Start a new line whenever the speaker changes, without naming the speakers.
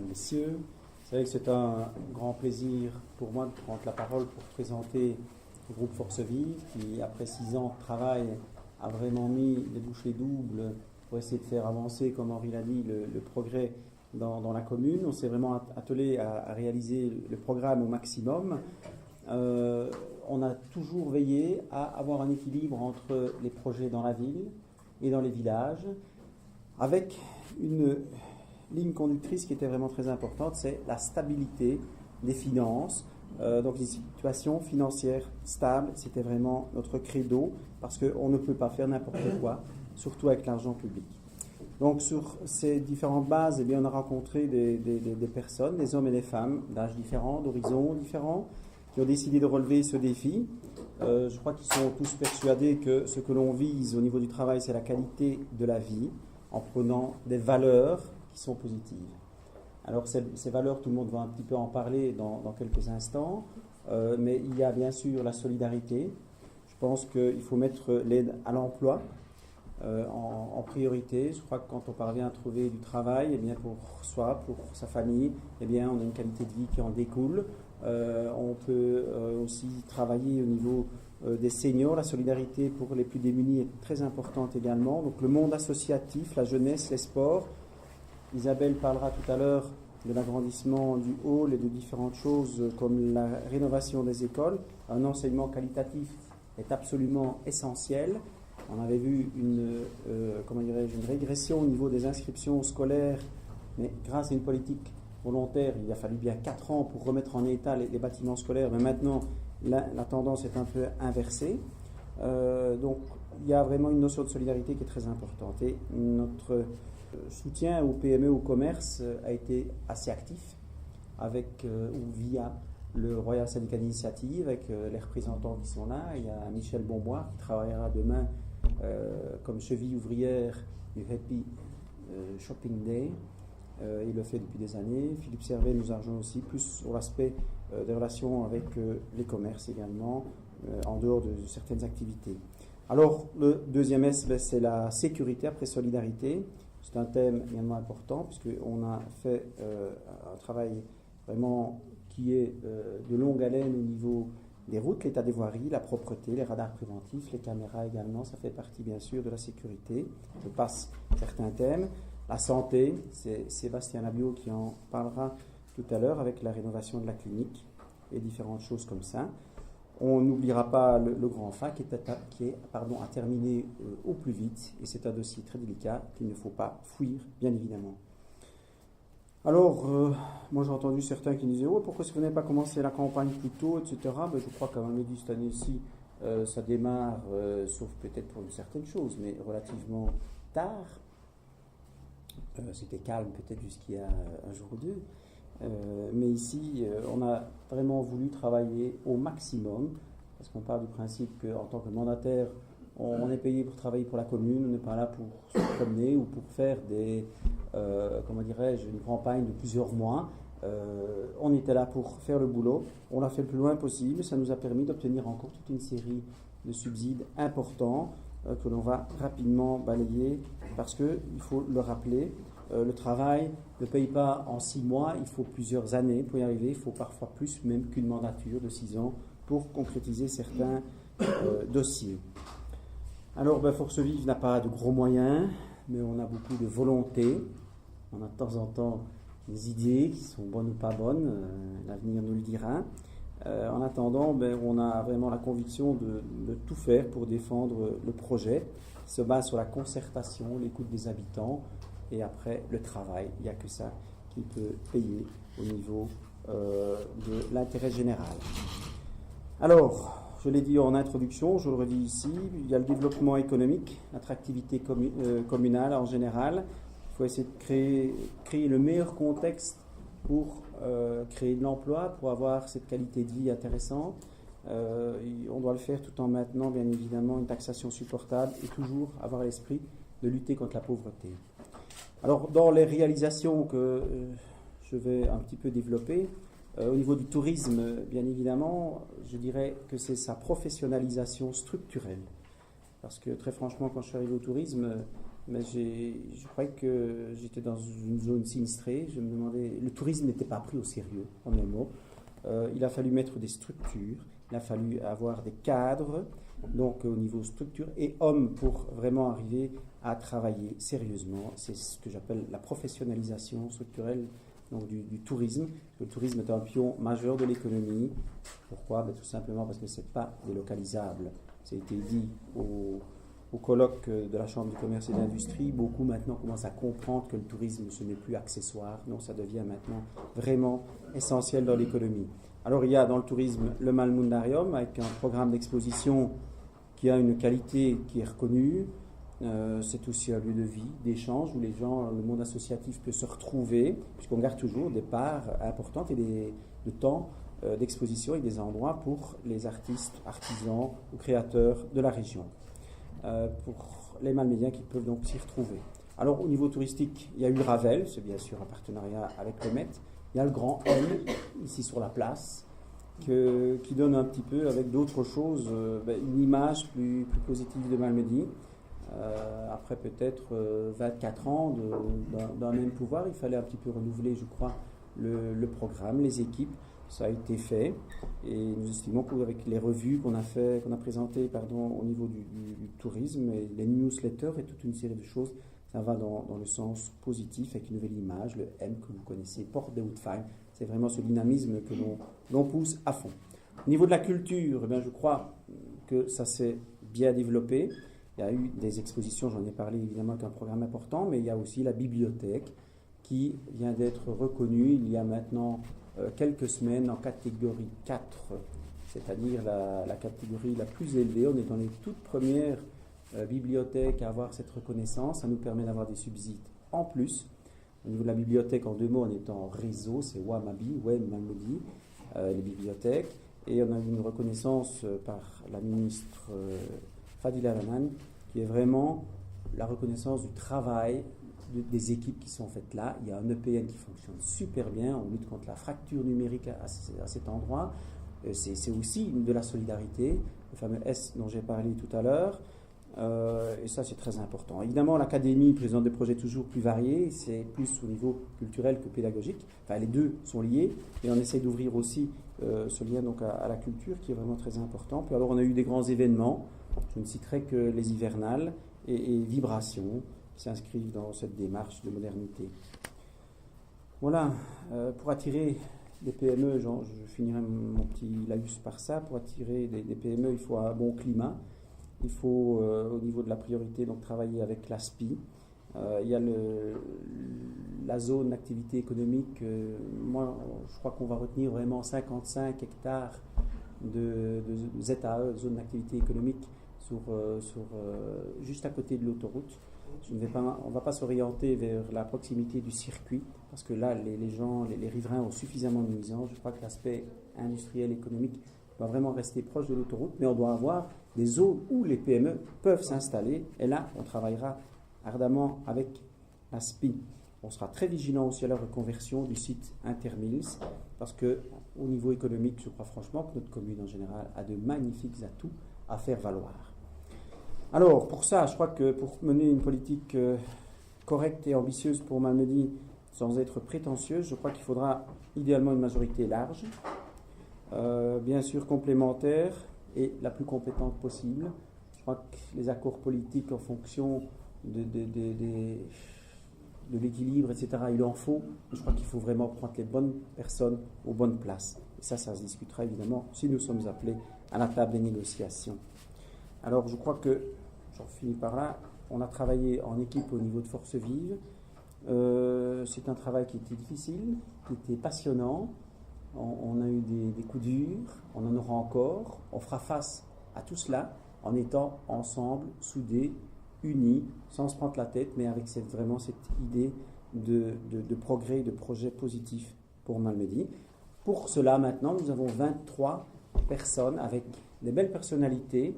mesdames, messieurs. C'est vrai que c'est un grand plaisir pour moi de prendre la parole pour présenter le groupe Force Vive qui, après 6 ans de travail, a vraiment mis les bouchées doubles pour essayer de faire avancer, comme Henri l'a dit, le progrès dans la commune. On s'est vraiment attelé à réaliser le programme au maximum. On a toujours veillé à avoir un équilibre entre les projets dans la ville et dans les villages, avec une ligne conductrice qui était vraiment très importante, c'est la stabilité des finances. Donc une situation financière stable, c'était vraiment notre credo, parce qu'on ne peut pas faire n'importe quoi, surtout avec l'argent public. Donc sur ces différentes bases, eh bien, on a rencontré des personnes, des hommes et des femmes, d'âges différents, d'horizons différents, qui ont décidé de relever ce défi. Je crois qu'ils sont tous persuadés que ce que l'on vise au niveau du travail, c'est la qualité de la vie, en prenant des valeurs qui sont positives. Alors ces valeurs, tout le monde va un petit peu en parler dans quelques instants, mais il y a bien sûr la solidarité. Je pense qu'il faut mettre l'aide à l'emploi en priorité. Je crois que quand on parvient à trouver du travail, eh bien pour soi, pour sa famille, eh bien on a une qualité de vie qui en découle. On peut aussi travailler au niveau des seniors. La solidarité pour les plus démunis est très importante également. Donc le monde associatif, la jeunesse, les sports. Isabelle parlera tout à l'heure de l'agrandissement du hall et de différentes choses comme la rénovation des écoles. Un enseignement qualitatif est absolument essentiel. On avait vu une régression au niveau des inscriptions scolaires, mais grâce à une politique volontaire, il a fallu bien 4 ans pour remettre en état les bâtiments scolaires, mais maintenant la tendance est un peu inversée. Donc il y a vraiment une notion de solidarité qui est très importante. Et notre soutien aux PME, au commerce a été assez actif avec ou via le Royal Syndicat d'Initiative, avec les représentants qui sont là. Il y a Michel Bonbois qui travaillera demain comme cheville ouvrière du Happy Shopping Day. Il le fait depuis des années. Philippe Servet nous a rejoint aussi, plus sur l'aspect des relations avec les commerces également, en dehors de certaines activités. Alors, le deuxième S, c'est la sécurité après solidarité. C'est un thème également important, puisqu'on a fait un travail vraiment qui est de longue haleine au niveau des routes, l'état des voiries, la propreté, les radars préventifs, les caméras également, ça fait partie bien sûr de la sécurité. Je passe certains thèmes. La santé, c'est Sébastien Labiot qui en parlera tout à l'heure avec la rénovation de la clinique et différentes choses comme ça. On n'oubliera pas le grand fin qui est à terminer au plus vite, et c'est un dossier très délicat qu'il ne faut pas fuir, bien évidemment. Alors, moi j'ai entendu certains qui disaient « Ouais, pourquoi est-ce que vous n'avez pas commencé la campagne plus tôt, etc. » Ben, je crois qu'à même dit cette année-ci, ça démarre, sauf peut-être pour une certaine chose, mais relativement tard. C'était calme peut-être jusqu'il y a un jour ou deux. Mais ici, on a vraiment voulu travailler au maximum, parce qu'on part du principe qu'en tant que mandataire, on est payé pour travailler pour la commune, on n'est pas là pour se promener ou pour faire une campagne de plusieurs mois. On était là pour faire le boulot, on l'a fait le plus loin possible, ça nous a permis d'obtenir encore toute une série de subsides importants que l'on va rapidement balayer, parce que, il faut le rappeler, le travail ne paye pas en 6 mois, il faut plusieurs années pour y arriver, il faut parfois plus même qu'une mandature de 6 ans pour concrétiser certains dossiers. Alors, Force Vive n'a pas de gros moyens, mais on a beaucoup de volonté, on a de temps en temps des idées qui sont bonnes ou pas bonnes, l'avenir nous le dira. En attendant, on a vraiment la conviction de tout faire pour défendre le projet, qui se base sur la concertation, l'écoute des habitants, et après le travail. Il n'y a que ça qui peut payer au niveau de l'intérêt général. Alors, je l'ai dit en introduction, je le redis ici, il y a le développement économique, l'attractivité communale en général. Il faut essayer de créer le meilleur contexte pour créer de l'emploi, pour avoir cette qualité de vie intéressante. On doit le faire tout en maintenant, bien évidemment, une taxation supportable et toujours avoir à l'esprit de lutter contre la pauvreté. Alors, dans les réalisations que je vais un petit peu développer, au niveau du tourisme, bien évidemment, je dirais que c'est sa professionnalisation structurelle. Parce que, très franchement, quand je suis arrivé au tourisme, mais je croyais que j'étais dans une zone sinistrée. Je me demandais, le tourisme n'était pas pris au sérieux, en un mot. Il a fallu mettre des structures, il a fallu avoir des cadres, donc au niveau structure, et hommes pour vraiment arriver à travailler sérieusement. C'est ce que j'appelle la professionnalisation structurelle donc du tourisme. Le tourisme est un pion majeur de l'économie. Pourquoi? Tout simplement parce que ce n'est pas délocalisable. Ça a été dit au colloque de la Chambre du commerce et de l'industrie. Beaucoup maintenant commencent à comprendre que le tourisme, ce n'est plus accessoire. Non, ça devient maintenant vraiment essentiel dans l'économie. Alors il y a dans le tourisme le Malmundarium avec un programme d'exposition qui a une qualité qui est reconnue. C'est aussi un lieu de vie, d'échange où les gens, le monde associatif peut se retrouver, puisqu'on garde toujours des parts importantes et de temps d'exposition et des endroits pour les artistes, artisans ou créateurs de la région. Pour les Malmédiens qui peuvent donc s'y retrouver. Alors au niveau touristique, il y a eu le Ravel, c'est bien sûr un partenariat avec le Met. Il y a le Grand M, ici sur la place, qui donne un petit peu, avec d'autres choses, une image plus positive de Malmedy. Après peut-être 24 ans d'un même pouvoir, il fallait un petit peu renouveler, je crois, le programme, les équipes. Ça a été fait et nous estimons qu'avec les revues qu'on a présentées au niveau du tourisme et les newsletters et toute une série de choses, ça va dans le sens positif avec une nouvelle image, le M que vous connaissez, Porte de Woodfine. C'est vraiment ce dynamisme que l'on pousse à fond. Au niveau de la culture, je crois que ça s'est bien développé. Il y a eu des expositions, j'en ai parlé évidemment qu'un programme important, mais il y a aussi la bibliothèque qui vient d'être reconnue il y a maintenant quelques semaines en catégorie 4, c'est-à-dire la catégorie la plus élevée. On est dans les toutes premières bibliothèques à avoir cette reconnaissance. Ça nous permet d'avoir des subsides en plus. Au niveau de la bibliothèque, en deux mots, on est en réseau, c'est WAMABI, Malmedy, les bibliothèques. Et on a eu une reconnaissance par la ministre Fadila Rahman, qui est vraiment la reconnaissance du travail des équipes qui sont faites là. Il y a un EPN qui fonctionne super bien, on lutte contre la fracture numérique à cet endroit. C'est aussi de la solidarité, le fameux S dont j'ai parlé tout à l'heure, et ça c'est très important. Évidemment, l'académie présente des projets toujours plus variés, c'est plus au niveau culturel que pédagogique, enfin les deux sont liés, et on essaie d'ouvrir aussi ce lien donc à la culture qui est vraiment très important. Puis alors on a eu des grands événements, je ne citerai que les hivernales et Vibrations, qui s'inscrivent dans cette démarche de modernité. Voilà, pour attirer des PME, je finirai mon petit laïus par ça, pour attirer des PME, il faut un bon climat, il faut au niveau de la priorité donc travailler avec l'ASPI. Il y a la zone d'activité économique, moi je crois qu'on va retenir vraiment 55 hectares de ZAE, zone d'activité économique, juste à côté de l'autoroute. On ne va pas s'orienter vers la proximité du circuit, parce que là, les riverains ont suffisamment de nuisances. Je crois que l'aspect industriel, économique doit vraiment rester proche de l'autoroute, mais on doit avoir des zones où les PME peuvent s'installer, et là, on travaillera ardemment avec la SPI. On sera très vigilant aussi à la reconversion du site Intermills, parce qu'au niveau économique, je crois franchement que notre commune en général a de magnifiques atouts à faire valoir. Alors, pour ça, je crois que pour mener une politique correcte et ambitieuse pour Malmedy, sans être prétentieuse, je crois qu'il faudra idéalement une majorité large, bien sûr complémentaire et la plus compétente possible. Je crois que les accords politiques en fonction de l'équilibre, etc., il en faut. Je crois qu'il faut vraiment prendre les bonnes personnes aux bonnes places. Et ça se discutera évidemment si nous sommes appelés à la table des négociations. Alors, je crois que, j'en finis par là, on a travaillé en équipe au niveau de Force Vive. C'est un travail qui était difficile, qui était passionnant. On a eu des coups durs, on en aura encore. On fera face à tout cela en étant ensemble, soudés, unis, sans se prendre la tête, mais avec vraiment cette idée de progrès, de projet positif pour Malmedy. Pour cela, maintenant, nous avons 23 personnes avec des belles personnalités,